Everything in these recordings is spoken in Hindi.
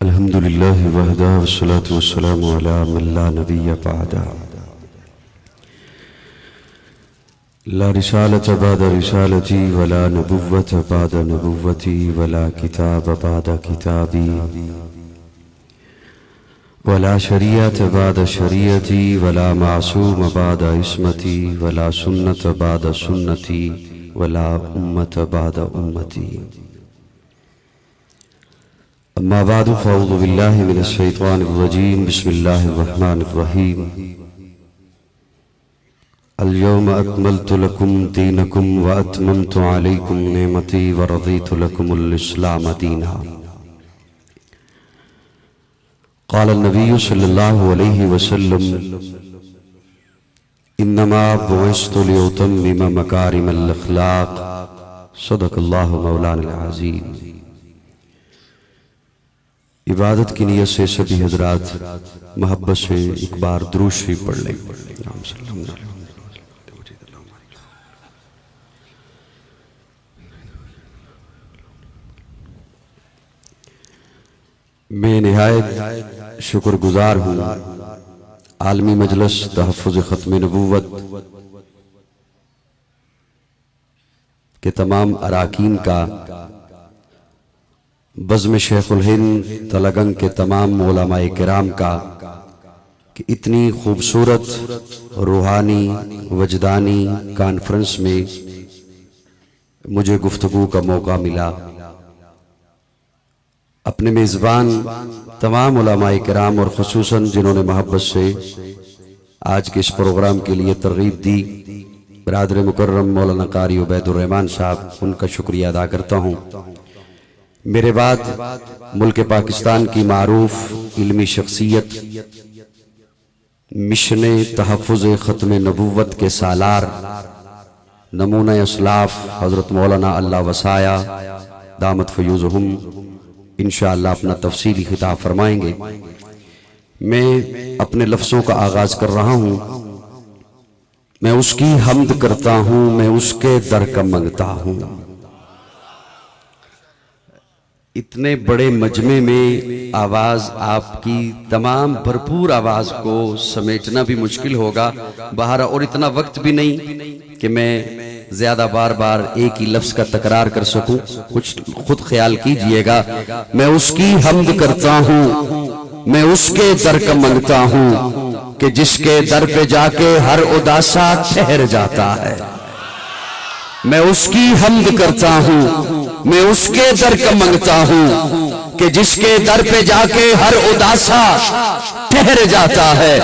अल्हम्दुलिल्लाह वहदा वस्सलातु वस्सलामु अला मन ला नबिय्य बअदा ला रिसालत बाद रिसालती वला नबुव्वत बाद नबुव्वती वला किताब बाद किताबी वला शरीयत बाद शरीयती वला मासूम बाद इस्मती वला सुन्नत बाद सुन्नती वला उम्मत बाद उम्मती। अम्मा बादु फ़अऊज़ु बिल्लाहि मिनश शैतानिर रजीम बिस्मिल्लाहिर रहमानिर रहीम। अल-यौम अकमलतु लकुम दीनकुम व अतममतु अलैकुम निअमती व रज़ीतु लकुमुल इस्लाम दीना। क़ाल नबी सल्लल्लाहु अलैहि वसल्लम इन्नमा बुइस्तु लिउतम्मिम मकारिमल अख़लाक़। सदक़ल्लाहु मौलाना अज़ीम। इबादत की नियत से सभी हजरात मोहब्बत से एक बार दुरूद शरीफ पढ़ लें। मैं निहायत शुक्रगुजार हूँ आलमी मजलिस तहफ़्फ़ुज़ ख़त्म नबूवत के तमाम अराकीन का, बज़्म शेखुल हिंद तलगंग के तमाम उलमाए किराम का, कि इतनी खूबसूरत रूहानी वजदानी कॉन्फ्रेंस में मुझे गुफ्तगू का मौका मिला। अपने मेज़बान तमाम उलमाए किराम और ख़ुसूसन जिन्होंने मोहब्बत से आज के इस प्रोग्राम के लिए तरग़ीब दी, बरादर मुकर्रम मौलाना कारी उबैदुर रहमान साहब, उनका शुक्रिया अदा करता हूँ। मेरे बाद मुल्क पाकिस्तान की मारूफ इल्मी शख्सियत, मिशन तहफ़्फ़ुज़ ख़त्म नबूवत के सालार, नमूना असलाफ हज़रत मौलाना अल्लाह वसाया दामत फ़यूज़हुम इंशाअल्लाह अपना तफसीली खिताब फरमाएंगे। मैं अपने लफ्ज़ों का आगाज़ कर रहा हूँ। मैं उसकी हम्द करता हूँ, मैं उसके दर का मंगता हूँ। इतने बड़े मजमे में आवाज़ आपकी तमाम भरपूर आवाज़ को समेटना भी मुश्किल होगा बाहर, और इतना वक्त भी नहीं कि मैं ज्यादा बार बार एक ही लफ्ज का तकरार कर सकूं। कुछ खुद ख्याल कीजिएगा। मैं उसकी हम्द करता हूँ, मैं उसके दर का मंगता हूँ, कि जिसके दर पे जाके हर उदासा ठहर जाता है। मैं उसकी हम्द करता हूँ, मैं उसके दर का मंगता हूँ, कि जिसके दर पे जाके हर उदासा ठहर जाता है।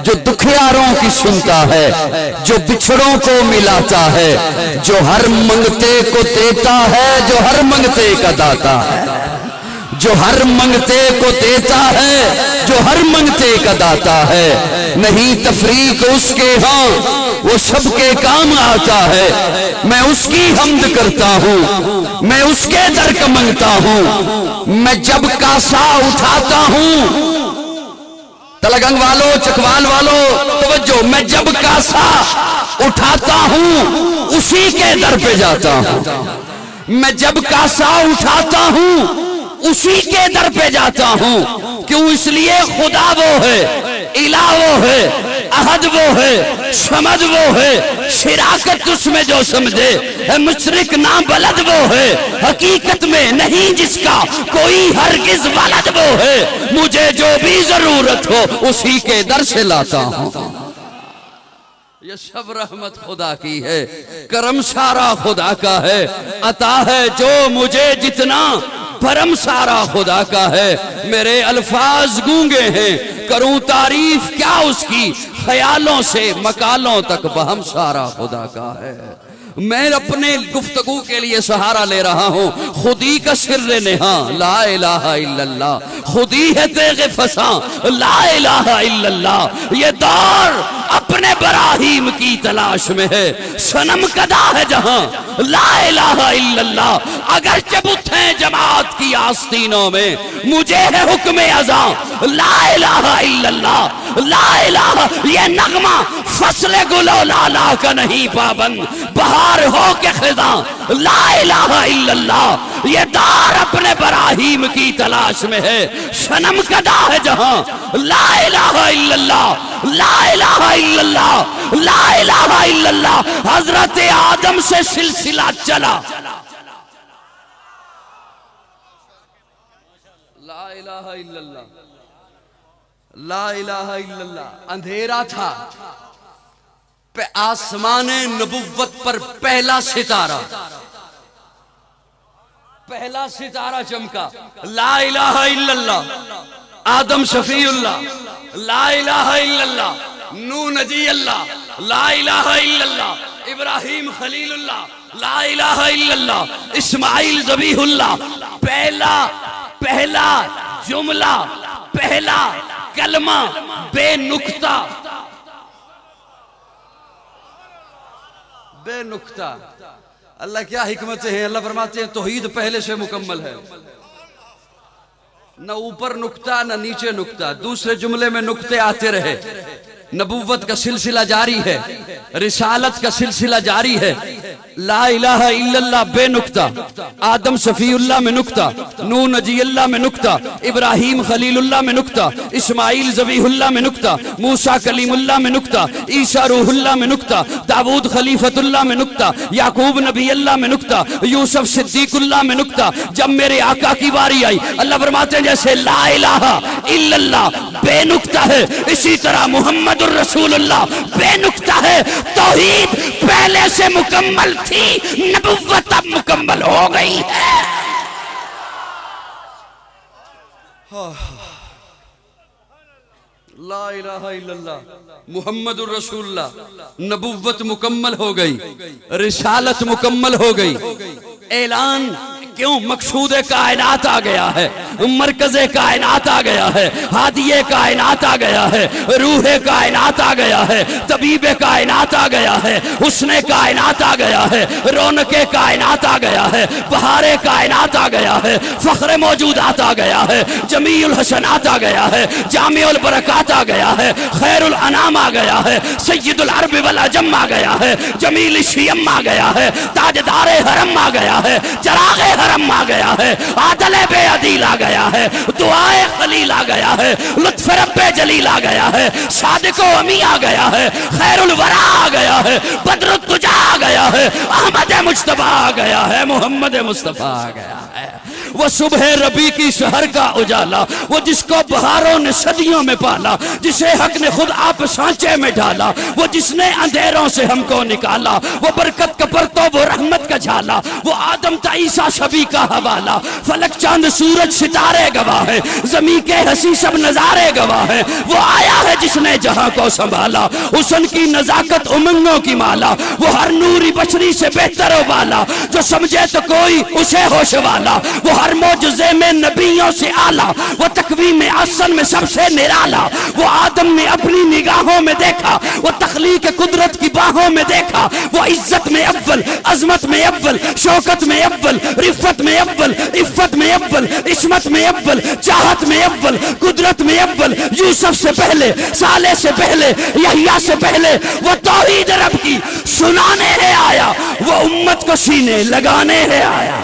जो दुखियारों की सुनता है, जो बिछड़ों को मिलाता है, जो हर मंगते को देता है, जो हर मंगते का दाता है, जो हर मंगते को देता है, जो हर मंगते का दाता है। नहीं तफरीक उसके हाँ, वो सबके काम आता है। मैं उसकी हम्द करता हूँ, मैं उसके दर का मंगता हूँ। मैं जब कासा उठाता हूँ, तलगंग वालों, चकवाल वालों तवज्जो, मैं जब कासा उठाता हूँ उसी के दर पे जाता हूँ। मैं जब कासा उठाता हूँ उसी के दर पे जाता हूँ। क्यों? इसलिए खुदा वो है, इला वो है, अहद वो है, समद वो है, शिराकत उसमें जो समझे, मुशरिक ना बलद वो है, हकीकत में नहीं जिसका कोई हरगिज वलद वो है। मुझे जो भी जरूरत हो उसी के दर से लाता हूँ। ये सब रहमत खुदा की है, करम सारा खुदा का है, अता है जो मुझे जितना भरम सारा खुदा का है। मेरे अल्फाज गूंगे हैं, करूं तारीफ क्या उसकी, ख्यालों से मकालों तक बहम सारा खुदा का है। मैं अपने गुफ्तगू के लिए सहारा ले रहा हूँ खुदी का सिर्र नेहा, ला इलाहा इल्लल्लाह, खुदी है तेगे फसा, ला इलाहा इल्लल्लाह। ये दौर अपने बराहीम की तलाश में है, सनम कदा है जहां, ला इलाहा इल्लल्लाह। अगर जब उठे जमात की आस्तीनों में, मुझे है हुक्म अज़ां, ला इलाहा इल्लल्लाह। ला इलाहा ये नगमा फसले गुलो लाला का नहीं पाबंद, बहार हो के खिजा ला इलाहा इल्लल्लाह। ये दार अपने बराहीम की तलाश में है, सनम कदा है जहां ला इलाहा इल्लल्लाह, ला इलाहा इल्लल्लाह, ला इलाहा इल्लल्लाह। हजरत आदम से सिलसिला चला, ला इलाहा इल्लल्लाह, ला इलाहा इल्लल्लाह। अंधेरा था, आसमान नबुव्वत पर पहला सितारा, पहला सितारा चमका, ला इलाहा इल्लल्लाह। आदम शफीउल्लाह, ला इलाहा इल्लल्लाह। नूह नजी अल्लाह, ला इलाहा इल्लल्लाह। इब्राहिम खलीलुल्लाह, ला इलाहा इल्लल्लाह। इस्माइल ज़बीहुल्लाह। पहला पहला जुमला, पहला कलमा बेनुक्ता, बेनुक्ता। अल्लाह क्या हिकमतें हैं। अल्लाह फरमाते हैं तौहीद पहले से मुकम्मल है, न ऊपर नुक्ता न नीचे नुक्ता। दूसरे जुमले में नुक्ते आते रहे। नबुव्वत का सिलसिला जारी है, रिसालत का सिलसिला जारी है। ला इलाहा इल्लल्लाह बेनुक्ता, आदम शफीउल्लाह में नुक्ता, नूह नजीउल्लाह में नुक्ता, इब्राहिम खलीलुल्लाह में नुक्ता, इस्माइल ज़बीहुल्लाह में नुक्ता, मूसा कलीमुल्लाह में नुक्ता, ईसा रूहुल्लाह में नुक्ता, दाऊद खलीफतुल्लाह में नुक्ता, याकूब नबी अल्लाह में नुक्ता, यूसुफ सिद्दीकुल्लाह में नुक्ता। जब मेरे आका की बारी आई, अल्लाह फरमाते हैं जैसे ला इलाहा इल्लल्लाह बेनुक्ता है, इसी तरह मुहम्मदुर रसूलुल्लाह बेनुक्ता है। तौहीद पहले से मुकम्मल थी, नबुव्वत अब मुकम्मल हो गई है। ला इलाहा इल्लल्लाह मुहम्मदुर रसूलुल्लाह। नबुव्वत मुकम्मल हो गई, रिसालत मुकम्मल हो गई। ऐलान क्यों? मकसूद कायनात आ गया है, मरकज़ कायनात आ गया है, हादिये कायनात आ गया है, रूह कायनात आ गया है, तबीब कायनात आ गया है, हुस्ने कायनात आ गया है, रौनक कायनात आ गया है, बहारे कायनात आ गया है, फ़ख्र मौजूदात आ गया है, जमीउल हसनात आ गया है, जामिउल बरकात आ गया है, खैरुल अनाम आ गया है, सय्यदुल अरब वल अजम आ गया है, जमील शियम आ गया है, ताजदारे हरम आ गया है, चरागे हरम आ गया है, आदले बेअदील आ गया है, दुआए खलील आ गया है, लुत्फ़ रब्बे जलील आ गया है, सादिको अमी आ गया है, खैरुल वरा आ गया है, बद्रुत तुजा आ गया है, अहमद मुज्तबा आ गया है, मोहम्मद मुस्तफा आ गया है। वो सुबह रबी की शहर का उजाला, वो जिसको बहारों ने सदियों में पाला, जिसे हक ने खुद आप सांचे में डाला, वो जिसने अंधेरों से हमको निकाला, वो बरकत का परतो, वो रहमत का झाला, वो आदम ता ईसा सभी का हवाला। फलक चांद सूरज सितारे गवाह है, जमी के हसी सब नजारे गवाह है। वो आया है जिसने जहां को संभाला, हुस्न की नजाकत उमंगों की माला, वो हर नूरी बशरी से बेहतर वाला, जो समझे तो कोई उसे होश वाला, वो हर मौजज़े में नबियों से आला, वो तकवीम में आसन में सबसे निराला। वो आदम ने अपनी निगाहों में देखा, वो तख्लीक कुदरत की बाहों में देखा, वो इज्जत में अव्वल, अजमत में अव्वल, शौकत में अव्वल, रिफ़त में अव्वल, इफ़्फ़त में अव्वल, इस्मत में अव्वल, चाहत में अव्वल, कुदरत में अव्वल। यूसुफ से पहले, साले से पहले, यहिया से पहले, वो तौहीद रब की सुनाने है आया, वो उम्मत को सीने लगाने है आया।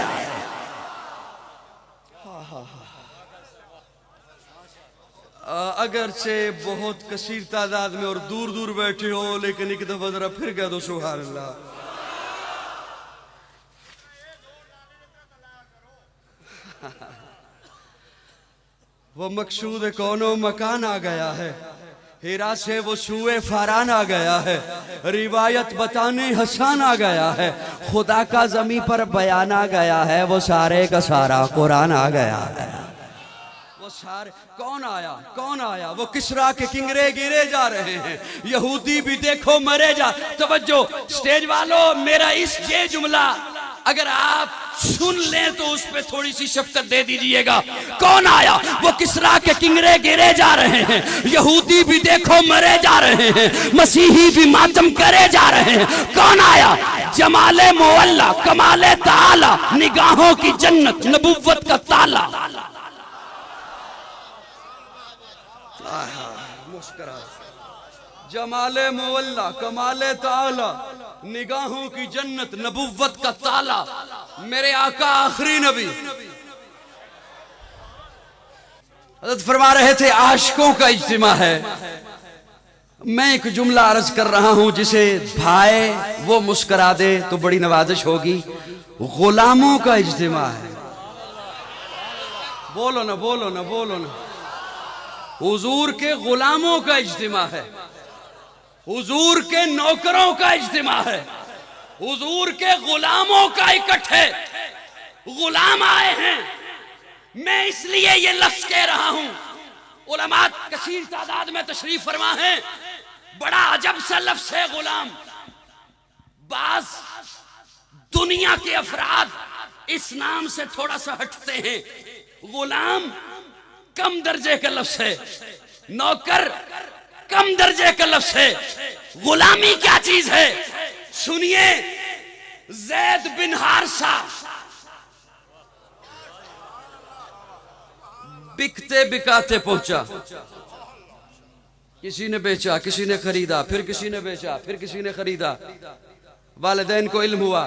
अगरचे बहुत कसीर तादाद में और दूर दूर बैठे हो, लेकिन एक दफा जरा फिर कह दो सुभान अल्लाह। वो मकसूद कौनो मकान आ गया है, हीरा से वो सूए फारान आ गया है, रिवायत बताने हसान आ गया है, खुदा का जमी पर बयान आ गया है, वो सारे का सारा कुरान आ गया है। वो सारे कौन आया, कौन आया? वो किसरा के किंगरे गिरे जा रहे हैं, यहूदी भी देखो मरे जा। तवज्जो स्टेज वालों, मेरा इस ये जुमला अगर आप सुन लें तो उस पे थोड़ी सी शफ़क़त दे दीजिएगा। कौन आया? वो किसरा के किंगरे गिरे जा रहे हैं, यहूदी भी देखो मरे जा रहे हैं, मसीही भी मातम करे जा रहे हैं। कौन आया? जमाले मुअल्ला, कमाले ताला, निगाहों की जन्नत, नबुव्वत का ताला। मुस्कुरा। जमाले मुअल्ला कमाले ताला, निगाहों की जन्नत नबुव्वत का ताला, मेरे आका आखिरी नबी। हज़रत फरमा रहे थे आशिकों का इज्तिमा है। मैं एक जुमला अर्ज कर रहा हूं, जिसे भाए वो मुस्कुरा दे तो बड़ी नवाजिश होगी। गुलामों का इज्तिमा है। बोलो ना, बोलो ना, बोलो ना। हुजूर के गुलामों का इज्तिमा है, हुजूर के नौकरों का इज्तिमा है, हुजूर के गुलामों का इकट्ठे। गुलाम आए हैं, मैं इसलिए ये लफ्ज कह रहा हूं। उलमा कसीर तादाद में तशरीफ फरमा है। बड़ा अजब सा लफ्ज है गुलाम। बाज दुनिया के अफराद इस नाम से थोड़ा सा हटते हैं। गुलाम कम दर्जे का लफ्ज है, नौकर कम दर्जे का लफ्ज है। गुलामी क्या चीज है सुनिए। ज़ैद बिन हारिसा बिकते बिकाते पहुंचा। किसी ने बेचा, किसी ने खरीदा, फिर किसी ने बेचा, फिर किसी ने खरीदा। वालिदैन को इल्म हुआ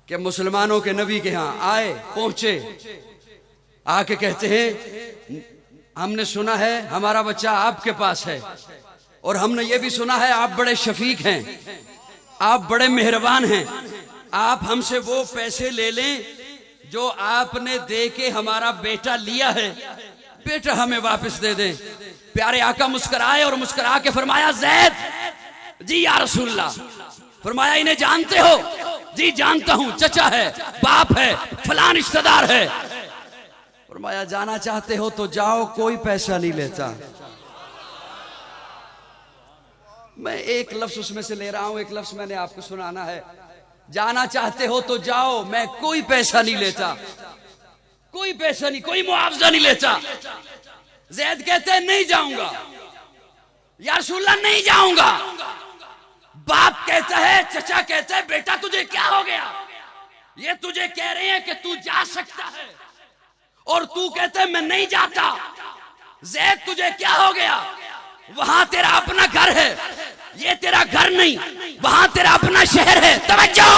कि मुसलमानों के नबी के यहां आए, पहुंचे। आके कहते हैं हमने सुना है हमारा बच्चा आपके पास है, और हमने ये भी सुना है आप बड़े शफीक हैं, आप बड़े मेहरबान हैं। आप हमसे वो पैसे ले लें जो आपने दे के हमारा बेटा लिया है, बेटा हमें वापस दे दें। प्यारे आका मुस्कुराए और मुस्कुरा के फरमाया ज़ैद जी या रसूलल्लाह। फरमाया इन्हें जानते हो? जी जानता हूं, चचा है, बाप है, फलां रिश्तेदार है। फरमाया जाना चाहते हो तो जाओ, कोई पैसा नहीं लेता। मैं एक लफ्ज उसमें से ले रहा हूं, एक लफ्ज मैंने आपको सुनाना है। जाना चाहते हो तो जाओ, मैं कोई पैसा नहीं लेता, कोई पैसा नहीं, कोई मुआवजा नहीं लेता। ज़ैद कहते हैं नहीं जाऊंगा या रसूलल्लाह, नहीं जाऊंगा। बाप कहता है, चचा कहता है बेटा तुझे क्या हो गया? ये तुझे कह रहे हैं कि तू जा सकता है और तू कहता है मैं नहीं जाता। ज़ैद तुझे क्या हो गया? वहां तेरा अपना घर है, ये तेरा घर नहीं। वहां तेरा अपना शहर है, तवज्जो,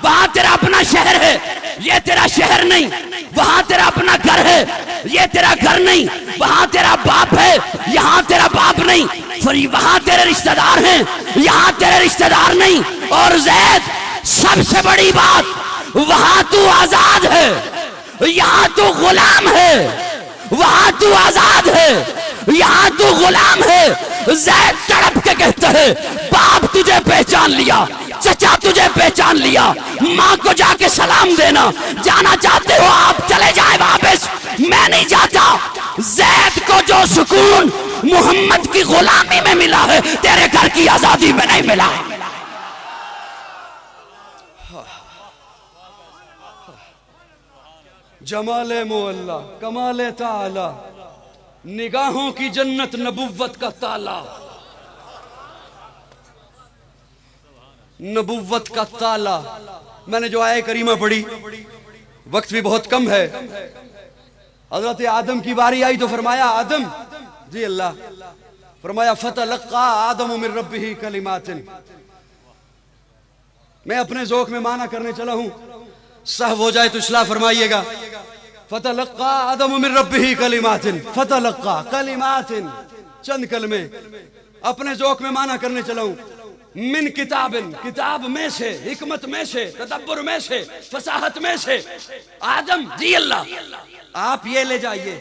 वहां तेरा अपना शहर है, ये तेरा शहर नहीं। वहां तेरा अपना घर है, ये तेरा घर नहीं। वहां तेरा बाप है, यहाँ तेरा बाप नहीं। फिर वहां तेरे रिश्तेदार हैं, यहाँ तेरे रिश्तेदार नहीं। और ज़ैद सबसे बड़ी बात, वहां तू आजाद है, यहाँ तू गुलाम है। वहां तू आजाद है, यहाँ तू गुलाम है। ज़ैद तड़प के कहता है बाप तुझे पहचान लिया, चचा तुझे पहचान लिया, माँ को जाके सलाम देना। जाना चाहते हो आप चले जाए वापस, मैं नहीं जाता। ज़ैद को जो सुकून मोहम्मद की गुलामी में मिला है, तेरे घर की आजादी में नहीं मिला। जमाले मुअल्ला कमाले ताला, निगाहों की जन्नत नबुव्वत का ताला, नबुव्वत का ताला। मैंने जो आए करीमा पढ़ी, वक्त भी बहुत कम है। हजरत आदम की बारी आई तो फरमाया आदम जी अल्लाह, फरमाया फतलक्का आदम मिन रब्बिही कलिमातिन। मैं अपने ज़ौक़ में माना करने चला हूं, सहव हो जाए तो इस्लाह फरमाइएगा। फतलक्का आदम मिन रब्बिही कलिमातिन, फतलक्का कलिमातिन, चंद कलमे। अपने ज़ौक़ में माना करने चला हूं। मिन किताबिन, किताब में से, हिकमत में से, तदब्बुर में से, फसाहत में से। आदम जी अल्लाह आप ये ले जाइए,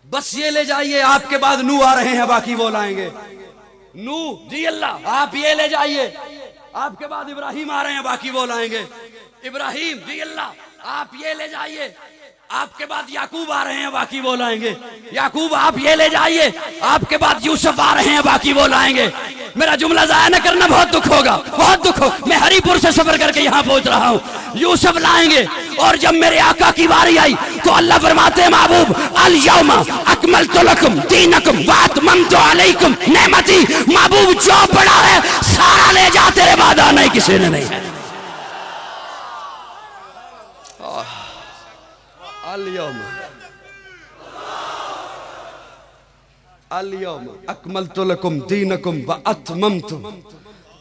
बस ये ले जाइए। आपके बाद नू आ रहे हैं, बाकी वो लाएंगे। नू जी अल्लाह आप ये ले जाइए। आपके बाद इब्राहिम आ रहे हैं, बाकी वो लाएंगे। इब्राहिम जी अल्लाह आप ये ले जाइए। आपके बाद याकूब आ रहे हैं, बाकी वो लाएंगे। याकूब आप ये ले जाइए। आपके बाद यूसुफ आ रहे हैं, बाकी वो लाएंगे। मेरा जुमला जाया न करना, बहुत दुख होगा, बहुत दुख हो। मैं हरिपुर से सफर करके यहाँ पहुंच रहा हूँ। यूसुफ लाएंगे, और जब मेरे आका की बारी आई तो अल्लाह फरमाते हैं महबूब अल यौमा अकमलतु लकुम दीनकुम व अतममतु अलैकुम नेमती। महबूब जो पड़ा है सारा ले जा, तेरे बाद आना ही किसी ने नहीं। अल-यौम अकमलतु लकुम दीनकुम व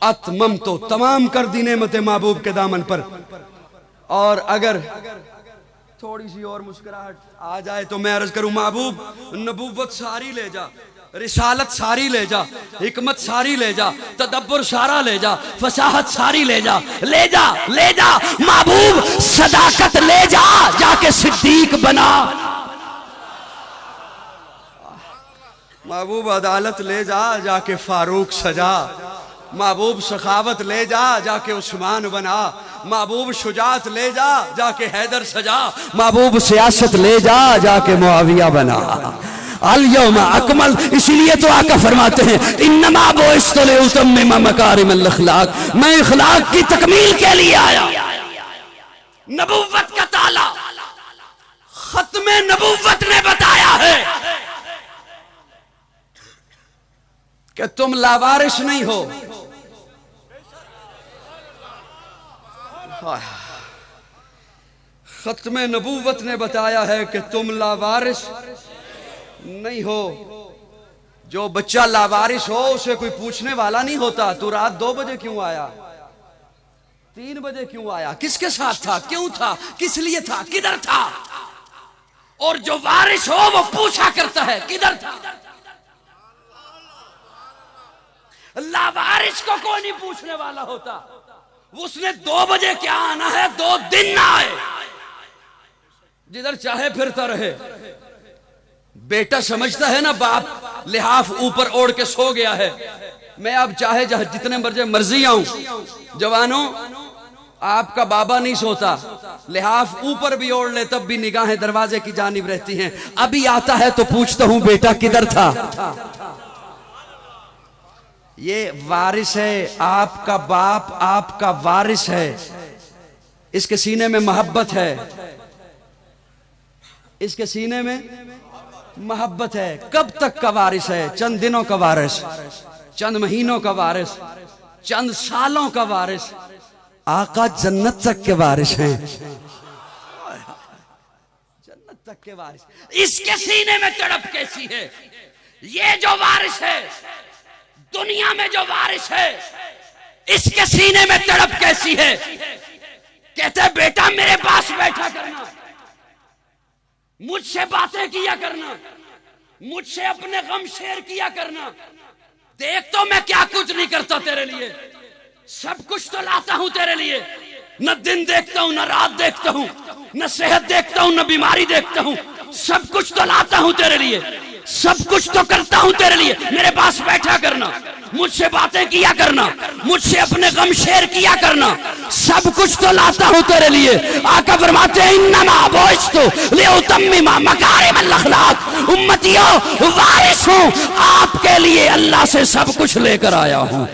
अतममतु तमाम कर दी नेमतें महबूब के दामन पर। और अगर थोड़ी सी और मुस्कुराहट आ जाए तो मैं अर्ज करूं, महबूब नबूवत सारी ले जा, रिसालत सारी ले जा, हिकमत सारी ले जा, तदब्बुर सारा ले जा, फसाहत सारी ले जा, ले जा ले जा महबूब, सदाकत ले जा, जाके सिद्दीक बना। महबूब अदालत ले जा, जाके फारूक सजा। महबूब सखावत ले जा, जाके उस्मान बना। महबूब शुजात ले जा, जाके हैदर सजा। महबूब सियासत ले जा, जाके मुआविया बना। अल-यौम अकमल, इसीलिए तो आका फरमाते हैं इन्नमा बुइस्तु लिउतम्मिम मकारिमल अखलाक, मैं अखलाक की तकमील के लिए आया। नबूवत का ताला खत्मे नबूवत ने बताया है कि तुम लावारिस नहीं हो। खत्मे नबूवत ने बताया है कि तुम लावारिस नहीं हो। जो बच्चा लावारिस हो उसे कोई पूछने वाला नहीं होता, तू रात 2 बजे क्यों आया, 3 बजे क्यों आया, किसके साथ था, क्यों था, किस लिए था, किधर था। और जो वारिस हो वो पूछा करता है किधर था। लावारिस को कोई नहीं पूछने वाला होता, उसने 2 बजे क्या आना है, 2 दिन ना आए, जिधर चाहे फिरता रहे। बेटा समझता है ना, बाप लिहाफ ऊपर ओढ़ के सो गया है, मैं अब चाहे जितने मर्जी आऊं। जवानों, आपका बाबा नहीं सोता, लिहाफ ऊपर भी ओढ़ ले तब भी निगाहें दरवाजे की जानिब रहती हैं। अभी आता है तो पूछता हूं बेटा किधर था। ये वारिस है, आपका बाप आपका वारिस है, इसके सीने में मोहब्बत है, इसके सीने में मोहब्बत है। कब तक का वारिस है, चंद दिनों का वारिस, चंद महीनों का वारिस, चंद सालों का वारिस। आका जन्नत तक के वारिस हैं, जन्नत तक के वारिस। इसके सीने में तड़प कैसी है। ये जो वारिस है, दुनिया में जो वारिस है, इसके सीने में तड़प कैसी है। कहते बेटा मेरे पास बैठा करना, मुझसे बातें किया करना, मुझसे अपने गम शेयर किया करना। देख तो मैं क्या कुछ नहीं करता तेरे लिए, सब कुछ तो लाता हूं तेरे लिए। न दिन देखता हूं, न रात देखता हूं, न सेहत देखता हूं, न बीमारी देखता हूं, सब कुछ तो लाता हूं तेरे लिए, सब कुछ तो करता हूं तेरे लिए। मेरे पास बैठा करना, मुझसे बातें किया करना, मुझसे अपने गम शेयर किया करना, सब कुछ तो लाता हूं तेरे लिए। आका फरमाते हैं इन्नमा बुइस्तु लिउतम्मिम मकारिमल अखलाक, उम्मतियों वारिस हूं, आपके लिए अल्लाह से सब कुछ लेकर आया हूं।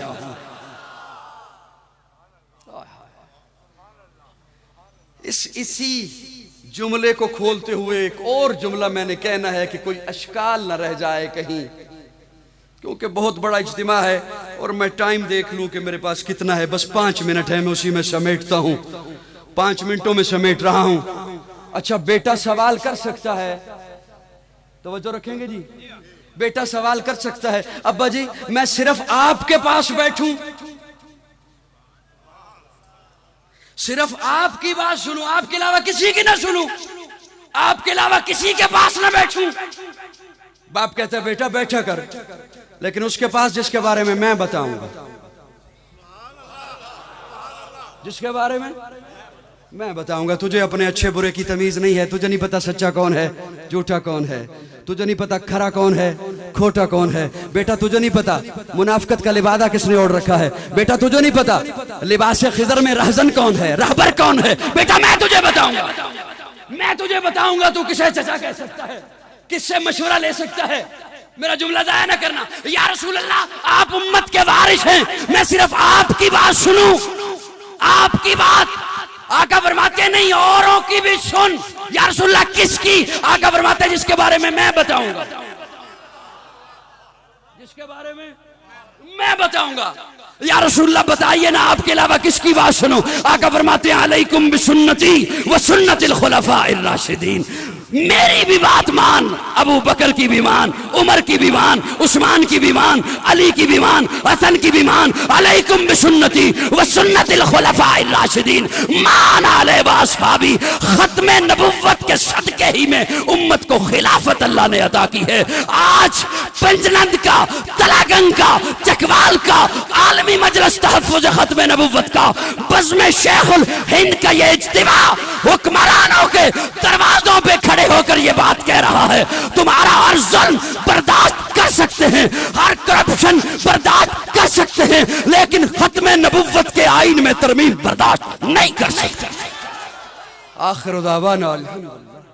इसी जुमले को खोलते हुए एक और जुमला मैंने कहना है कि कोई अशकाल न रह जाए कहीं, क्योंकि बहुत बड़ा इज्तिमा है और मैं टाइम देख लूं कि मेरे पास कितना है। बस 5 मिनट है, मैं उसी में समेटता हूं, 5 मिनटों में समेट रहा हूं। अच्छा, बेटा सवाल कर सकता है, तवज्जो रखेंगे जी। बेटा सवाल कर सकता है, अब्बा जी मैं सिर्फ आपके पास बैठूं, सिर्फ आपकी बात सुनूं, आपके अलावा किसी की ना सुनूं, आपके अलावा किसी के पास ना बैठूं। बाप कहता है बेटा बैठा कर, लेकिन उसके पास जिसके बारे में मैं बताऊंगा, जिसके बारे में मैं बताऊंगा। तुझे अपने अच्छे बुरे की तमीज नहीं है, तुझे नहीं पता सच्चा कौन है, झूठा कौन है, तुझे नहीं पता खरा कौन है, खोटा कौन है। बेटा तुझे नहीं पता मुनाफिकत का लिबादा किसने ओढ़ रखा है। बेटा तुझे नहीं पता लिबास खिजर में रहजन कौन है, रहबर कौन है। बेटा मैं तुझे बताऊंगा, मैं तुझे बताऊंगा। तू किसे चचा कह सकता है, किससे मशवरा ले सकता है। मेरा जुमला जाया ना करना। या रसूल अल्लाह, आप उम्मत के वारिस हैं, मैं सिर्फ आपकी बात सुनूं, आपकी बात। आका फरमाते नहीं औरों की भी सुन। या रसूल अल्लाह किसकी? आका फरमाते जिसके बारे में मैं बताऊंगा, जिसके बारे में मैं बताऊंगा। या रसूल अल्लाह बताइए ना, आपके अलावा किसकी बात सुनो। आका फरमाते हैं अलैकुम बिसुन्नती व सुन्नतिल खुलफाइर राशिदीन, मेरी भी बात मान, अबू बकर की भी मान, उमर की भी मान, उस्मान की भी मान, अली की भी मान, हसन की भी मान। अलैकुम बिसुन्नती व सुन्नतिल खुलफाइर राशिदीन मान आले व अस्हाबी। खत्मे नबुव्वत के सदके ही में उम्मत को खिलाफत अल्लाह ने अता की है। आज पंजनंद का, तलागंग का, चकवाल का, आलमी मजलिस तहफ्फुज़ खत्मे नबुव्वत का, बज़्म शेखुल हिंद का ये इज्तिमा हुक्मरानों के दरवाजों पे खड़े होकर ये बात कह रहा है, तुम्हारा हर जुल्म बर्दाश्त कर सकते हैं, हर करप्शन बर्दाश्त कर सकते हैं, लेकिन खत्मे नबुव्वत के आईन में तरमीम बर्दाश्त नहीं कर सकते। आखिर दावाना अल्हम्दुलिल्लाह।